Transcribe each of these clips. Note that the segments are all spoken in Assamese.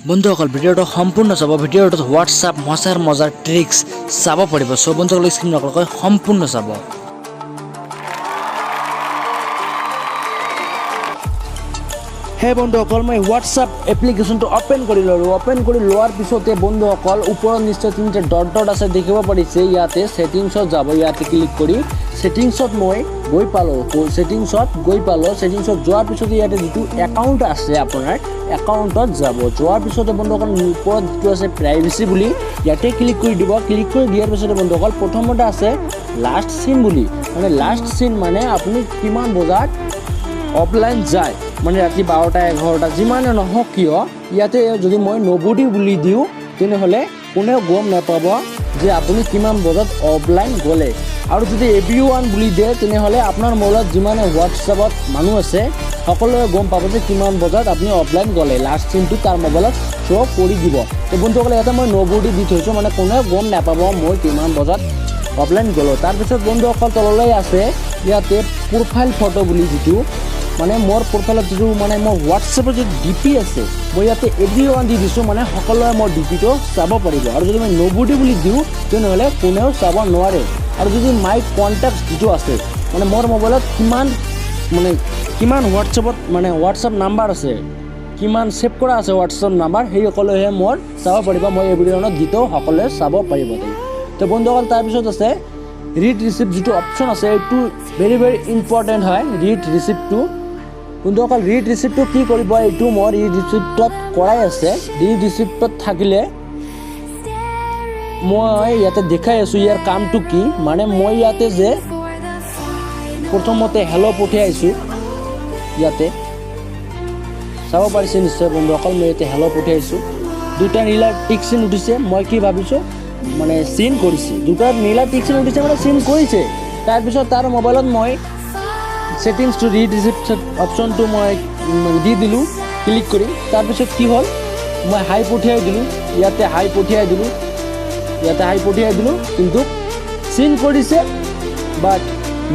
বন্ধুসকল ভিডিঅ'টো সম্পূৰ্ণ চাব। ভিডিঅ'টোত হোৱাটছআপ মজাৰ ট্ৰিক্স চাব পাৰিব। সব বন্ধুসকল স্ক্ৰীন নকৰাকৈ সম্পূৰ্ণ চাব। হে বন্ধুসকল, মই হোৱাটছআপ এপ্লিকেশ্যনটো অপেন কৰি ল'লোঁ। অপেন কৰি লোৱাৰ পিছতে বন্ধুসকল ওপৰত নিশ্চয় তিনিটা ডট ডট আছে দেখিব পাৰিছে। ইয়াতে ছেটিংছত যাব, ইয়াতে ক্লিক কৰি ছেটিংছত মই গৈ পালোঁ। ছেটিংছত যোৱাৰ পিছতে ইয়াতে যিটো একাউণ্ট আছে আপোনাৰ একাউণ্টত যাব। যোৱাৰ পিছতে বন্ধুসকল ওপৰত যিটো আছে প্ৰাইভেচি বুলি ইয়াতে ক্লিক কৰি দিব। ক্লিক কৰি দিয়াৰ পিছতে বন্ধুসকল প্ৰথমতে আছে লাষ্ট চিন বুলি, মানে লাষ্ট চিন মানে আপুনি কিমান বজাত অফলাইন যায়, মানে ৰাতি 12টা 11টা যিমানে নহওক কিয় ইয়াতে যদি মই নবডি বুলি দিওঁ তেনেহ'লে কোনেও গম নাপাব যে আপুনি কিমান বজাত অফলাইন গ'লে। আৰু যদি everyone বুলি দিয়ে তেনেহ'লে আপোনাৰ মোবাইলত যিমানে হোৱাটছআপত মানুহ আছে সকলোৱে গম পাব যে কিমান বজাত আপুনি অফলাইন গ'লে। লাষ্ট চিনটো তাৰ মোবাইলত শ্ব' কৰি দিব। তো বন্ধুসকলে ইয়াতে মই নবডি দি থৈছোঁ, মানে কোনেও গম নাপাব মই কিমান বজাত অফলাইন গ'লোঁ। তাৰপিছত বন্ধুসকল তললৈ আছে ইয়াতে প্ৰফাইল ফটো বুলি যিটো, মানে মোৰ প্ৰফাইলত যিটো মানে মোৰ হোৱাটছআপৰ যিটো DP আছে মই ইয়াতে everyone দি দিছোঁ, মানে সকলোৱে মোৰ DPটো চাব পাৰিব। আৰু যদি মই নবডি বুলি দিওঁ তেনেহ'লে কোনেও চাব নোৱাৰে। আৰু যদি মাই কণ্টেক্ট যিটো আছে, মানে মোৰ মোবাইলত কিমান হোৱাটছআপত মানে হোৱাটছআপ নাম্বাৰ আছে, কিমান ছেভ কৰা আছে হোৱাটছআপ নাম্বাৰ, সেই সকলোৱে মোৰ চাব পাৰিব। মই everyone দিতেও সকলোৱে চাব পাৰিব। তো বন্ধুসকল তাৰপিছত আছে ৰিড ৰিচিপ্ট যিটো অপশ্যন আছে, এইটো ভেৰি ইম্পৰ্টেণ্ট হয়। ৰিড ৰিচিপ্টটো বন্ধুসকল ৰিড ৰিচিপ্টটো কি কৰিব, এইটো মোৰ ৰিড ৰিচিপ্টত কৰাই আছে। ৰিড ৰিচিপ্টত থাকিলে মই ইয়াতে দেখাই আছোঁ ইয়াৰ কামটো কি। মানে মই ইয়াতে যে প্ৰথমতে হেল্ল' পঠিয়াইছোঁ, ইয়াতে চাব পাৰিছে নিশ্চয় বন্ধুসকল, মই ইয়াতে হেল্ল' পঠিয়াইছোঁ। দুটা নীলা টিক চিন উঠিছে, মই কি ভাবিছোঁ মানে চিন কৰিছে। দুটা নীলা টিক চিন উঠিছে মানে চিন কৰিছে। তাৰপিছত তাৰ মোবাইলত মই ছেটিংছটো ৰিড ৰিচিপ্ট অপশ্যনটো মই দি দিলোঁ ক্লিক কৰি। তাৰপিছত কি হ'ল, মই হাই পঠিয়াই দিলোঁ, ইয়াতে হাই পঠিয়াই দিলোঁ, কিন্তু চিন কৰিছে বাট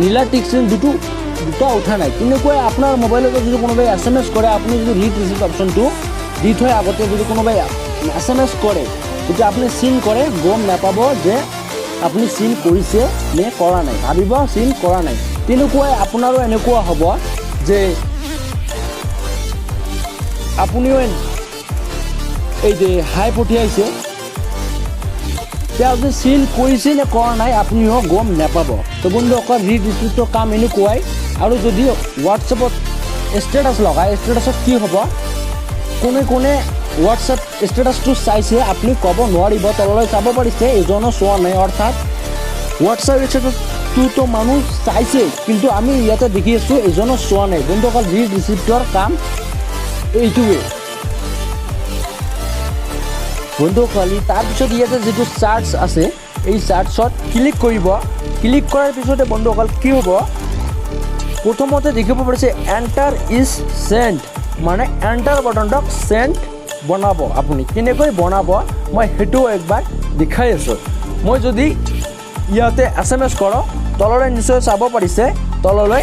নীলা টিক চিন দুটা উঠা নাই। তেনেকৈ আপোনাৰ মোবাইলত যদি কোনোবাই SMS কৰে, আপুনি যদি ৰিড ৰিচিপ্ট অপশ্যনটো দি থৈ আগতে যদি কোনোবাই SMS কৰে তেতিয়া আপুনি চিন কৰে গম নাপাব যে আপুনি চিন কৰিছে নে কৰা নাই, ভাবিব চিন কৰা নাই। তেনেকুৱাই আপোনাৰো এনেকুৱা হ'ব যে আপুনিও এই যে হাই পঠিয়াইছে, তেওঁ যে চিন কৰিছে নে কৰা নাই আপুনিও গম নাপাব। তো বন্ধুসকল ৰিড ৰিচিপ্টৰ কাম এনেকুৱাই। আৰু যদি হোৱাটছএপত ষ্টেটাছ লগায়, ষ্টেটাছত কি হ'ব, কোনে হোৱাটছএপ ষ্টেটাছটো চাইছে আপুনি ক'ব নোৱাৰিব। তললৈ চাব পাৰিছে এজনো চোৱা নাই, অৰ্থাৎ হোৱাটছএপ ষ্টেটাছটোতো মানুহ চাইছে কিন্তু আমি ইয়াতে দেখি আছোঁ এজনো চোৱা নাই। বন্ধুসকল ৰিড ৰিচিপ্টৰ কাম এইটোৱে বন্ধুসকল। তাৰপিছত ইয়াতে যিটো চাৰ্টছ আছে এই চাৰ্টছত ক্লিক কৰিব। ক্লিক কৰাৰ পিছতে বন্ধুসকল কি হ'ব, প্ৰথমতে দেখিব পাৰিছে এণ্টাৰ ইজ চেণ্ট, মানে এণ্টাৰ বাটনটোক চেণ্ট বনাব। আপুনি কেনেকৈ বনাব মই সেইটো একবাৰ দেখাই আছোঁ। মই যদি ইয়াতে SMS কৰোঁ তললৈ নিশ্চয় চাব পাৰিছে, তললৈ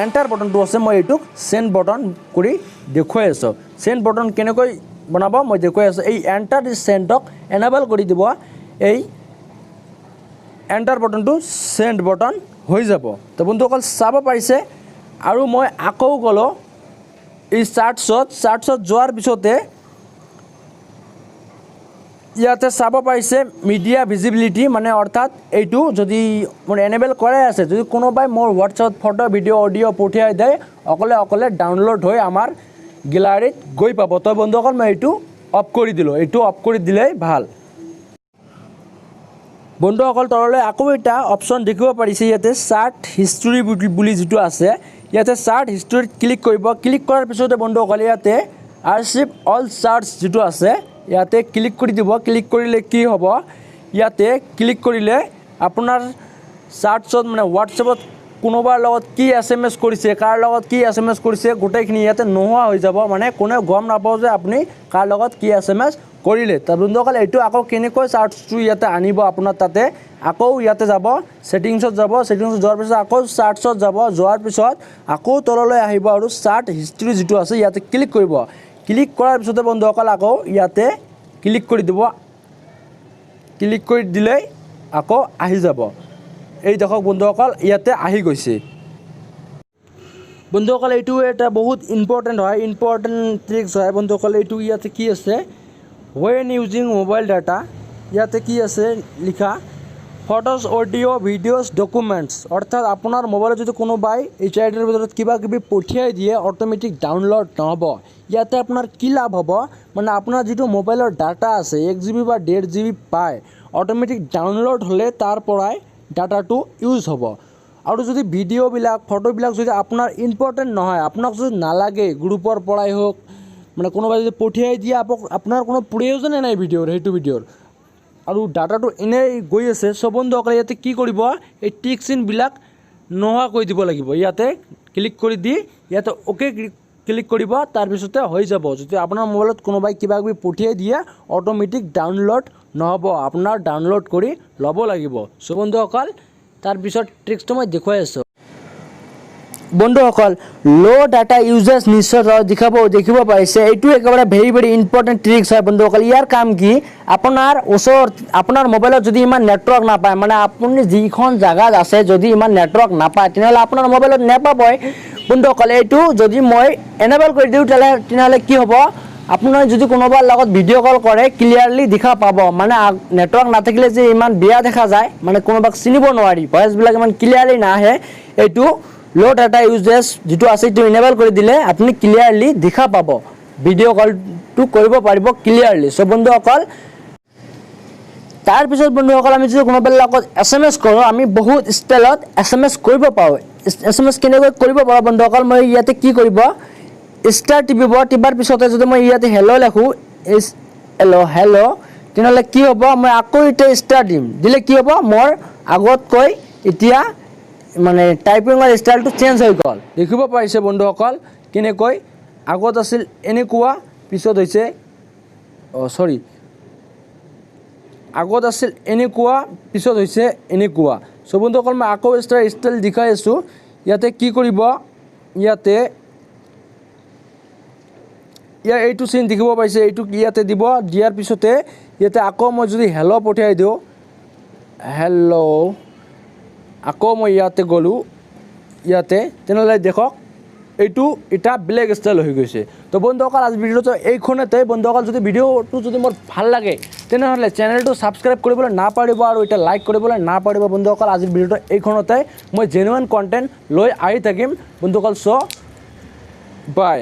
এণ্টাৰ বাটনটো আছে, মই এইটোক চেণ্ট বাটন কৰি দেখুৱাই আছোঁ। চেণ্ট বাটন কেনেকৈ বনাব মই দেখুৱাই আছোঁ। এই এণ্টাৰ ইজ চেণ্টক এনেবল কৰি দিব, এই এণ্টাৰ বাটনটো চেণ্ট বাটন হৈ যাব। তো বন্ধুসকল চাব পাৰিছে। আৰু মই আকৌ গ'লোঁ এই চাৰ্টছত যোৱাৰ পিছতে ইয়াতে চাব পাৰিছে মিডিয়া ভিজিবিলিটি, মানে অৰ্থাৎ এইটো যদি মোৰ এনেবল কৰাই আছে, যদি কোনোবাই মোৰ হোৱাটছআপত ফটো ভিডিঅ' অডিঅ' পঠিয়াই দিয়ে অকলে ডাউনলোড হৈ আমাৰ গেলাৰীত গৈ পাব। তো বন্ধুসকল মই এইটো অফ কৰি দিলোঁ, এইটো অফ কৰি দিলেই ভাল। বন্ধুসকল তললৈ আকৌ এটা অপশ্যন দেখিব পাৰিছে, ইয়াতে চাৰ্ট হিষ্টৰী বুলি যিটো আছে, ইয়াতে চাৰ্ট হিষ্টৰীত ক্লিক কৰিব। ক্লিক কৰাৰ পিছতে বন্ধুসকল ইয়াতে আৰ্চিভ অল চাৰ্টছ যিটো আছে ইয়াতে ক্লিক কৰি দিব। ক্লিক কৰিলে কি হ'ব, ইয়াতে ক্লিক কৰিলে আপোনাৰ চাৰ্টছত মানে হোৱাটছএপত কোনোবাৰ লগত কি SMS কৰিছে, কাৰ লগত কি SMS কৰিছে গোটেইখিনি ইয়াতে নোহোৱা হৈ যাব, মানে কোনেও গম নাপাব যে আপুনি কাৰ লগত কি SMS কৰিলে। তো বন্ধুসকল এইটো আকৌ কেনেকৈ চাৰ্টছটো ইয়াতে আনিব আপোনাৰ তাতে আকৌ ইয়াতে যাব ছেটিংছত যাব, ছেটিংছত যোৱাৰ পিছত আকৌ চাৰ্টছত যাব, যোৱাৰ পিছত আকৌ তললৈ আহিব আৰু চাৰ্ট হিষ্ট্ৰী যিটো আছে ইয়াতে ক্লিক কৰিব। ক্লিক কৰাৰ পিছতে বন্ধুসকল আকৌ ইয়াতে ক্লিক কৰি দিব, ক্লিক কৰি দিলেই আকৌ আহি যাব। এই দেখক বন্ধুসকল ইয়াতে আহি গৈছে। বন্ধুসকল এইটো এটা বহুত ইম্পৰ্টেণ্ট হয়, ইম্পৰ্টেণ্ট ট্ৰিক্স হয় বন্ধুসকল। এইটো ইয়াতে কি আছে, when using mobile data, ইয়াতে কি আছে লিখা, ফটোজ, অডিঅ', ভিডিঅ'জ, ডকুমেণ্টছ। অৰ্থাৎ আপোনাৰ মোবাইলত যদি কোনোবাই HIDৰ ভিতৰত কিবা কিবি পঠিয়াই দিয়ে অট'মেটিক ডাউনলোড নহ'ব। ইয়াতে আপোনাৰ কি লাভ হ'ব, মানে আপোনাৰ যিটো মোবাইলৰ ডাটা আছে 1 GB বা 1.5 GB পায়, অট'মেটিক ডাউনলোড হ'লে তাৰ পৰাই ডাটাটো ইউজ হ'ব। আৰু যদি ভিডিঅ'বিলাক ফটোবিলাক যদি আপোনাৰ ইম্পৰ্টেণ্ট নহয়, আপোনাক যদি নালাগে, গ্ৰুপৰ পৰাই হওক, মানে কোনোবাই যদি পঠিয়াই দিয়ে আপোনাৰ কোনো প্ৰয়োজনেই নাই সেইটো ভিডিঅ'ৰ আৰু ডাটাটো এনেই গৈ আছে। চ' বন্ধুসকলে ইয়াতে কি কৰিব, এই টিক চিনবিলাক নোহোৱা কৰি দিব লাগিব। ইয়াতে ক্লিক কৰি দি ইয়াতে অ'কে ক্লিক কৰিব, তাৰপিছতে হৈ যাব। যদি আপোনাৰ মোবাইলত কোনোবাই কিবা কিবি পঠিয়াই দিয়ে অট'মেটিক ডাউনলোড নহ'ব, আপোনাৰ ডাউনলোড কৰি ল'ব লাগিব। চ' বন্ধুসকল তাৰপিছত ট্ৰিক্সটো মই দেখুৱাই আছোঁ। বন্ধুসকল ল' ডাটা ইউজেজ নিশ্চয় দেখিব পাৰিছে, এইটো একেবাৰে ভেৰি ইম্পৰ্টেণ্ট ট্ৰিক্স হয় বন্ধুসকল। ইয়াৰ কাম কি, আপোনাৰ ওচৰত আপোনাৰ মোবাইলত যদি ইমান নেটৱৰ্ক নাপায়, মানে আপুনি যিখন জেগাত আছে যদি ইমান নেটৱৰ্ক নাপায় তেনেহ'লে আপোনাৰ মোবাইলত নাপাবই বন্ধুসকল। এইটো যদি মই এনেবল কৰি দিওঁ তেনেহ'লে কি হ'ব, আপোনাৰ যদি কোনোবাৰ লগত ভিডিঅ' কল কৰে ক্লিয়াৰলি দেখা পাব। মানে নেটৱৰ্ক নাথাকিলে যে ইমান বেয়া দেখা যায়, মানে কোনোবাক চিনিব নোৱাৰি, ভইচবিলাক ইমান ক্লিয়াৰলি নাহে। এইটো ল' ডাটা ইউজেজ যিটো আছে সেইটো ইনেবল কৰি দিলে আপুনি ক্লিয়াৰলি দেখা পাব, ভিডিঅ' কলটো কৰিব পাৰিব ক্লিয়াৰলি। চ' বন্ধুসকল তাৰপিছত বন্ধুসকল আমি যদি কোনোবাৰ লগত SMS কৰোঁ, আমি বহুত ষ্টাইলত SMS কৰিব পাৰোঁ। SMS কেনেকৈ কৰিব পাৰোঁ বন্ধুসকল, মই ইয়াতে কি কৰিব, ষ্টাৰ টিপিব, টিপাৰ পিছতে যদি মই ইয়াতে হেল্ল' লিখোঁ, হেল্ল' তেনেহ'লে কি হ'ব, মই আকৌ এতিয়া ষ্টাৰ দিলে কি হ'ব, মোৰ আগতকৈ এতিয়া মানে টাইপিঙৰ ষ্টাইলটো চেঞ্জ হৈ গ'ল। দেখিব পাৰিছে বন্ধুসকল কেনেকৈ আগত আছিল এনেকুৱা, পিছত হৈছে আগত আছিল এনেকুৱা, পিছত হৈছে এনেকুৱা। চ' বন্ধুসকল মই আকৌ ষ্টাইল দেখাই আছোঁ। ইয়াতে কি কৰিব, ইয়াতে এইটো চিন দেখিব পাইছে, এইটো ইয়াতে দিব, দিয়াৰ পিছতে ইয়াতে আকৌ মই যদি হেল্ল' পঠিয়াই দিওঁ, হেল্ল', আকৌ মই ইয়াতে গ'লোঁ ইয়াতে, তেনেহ'লে দেখক এইটো এটা বেলেগ ষ্টাইল হৈ গৈছে। তো বন্ধুসকল আজি ভিডিঅ'টো এইখনতে। বন্ধুসকল যদি ভিডিঅ'টো যদি মোৰ ভাল লাগে তেনেহ'লে চেনেলটো ছাবস্ক্ৰাইব কৰিবলৈ নাপাহৰিব আৰু এটা লাইক কৰিবলৈ নাপাহৰিব বন্ধুসকল। আজিৰ ভিডিঅ'টো এইখনতে, মই জেনুইন কণ্টেণ্ট লৈ আহি থাকিম বন্ধুসকল। চ' বাই।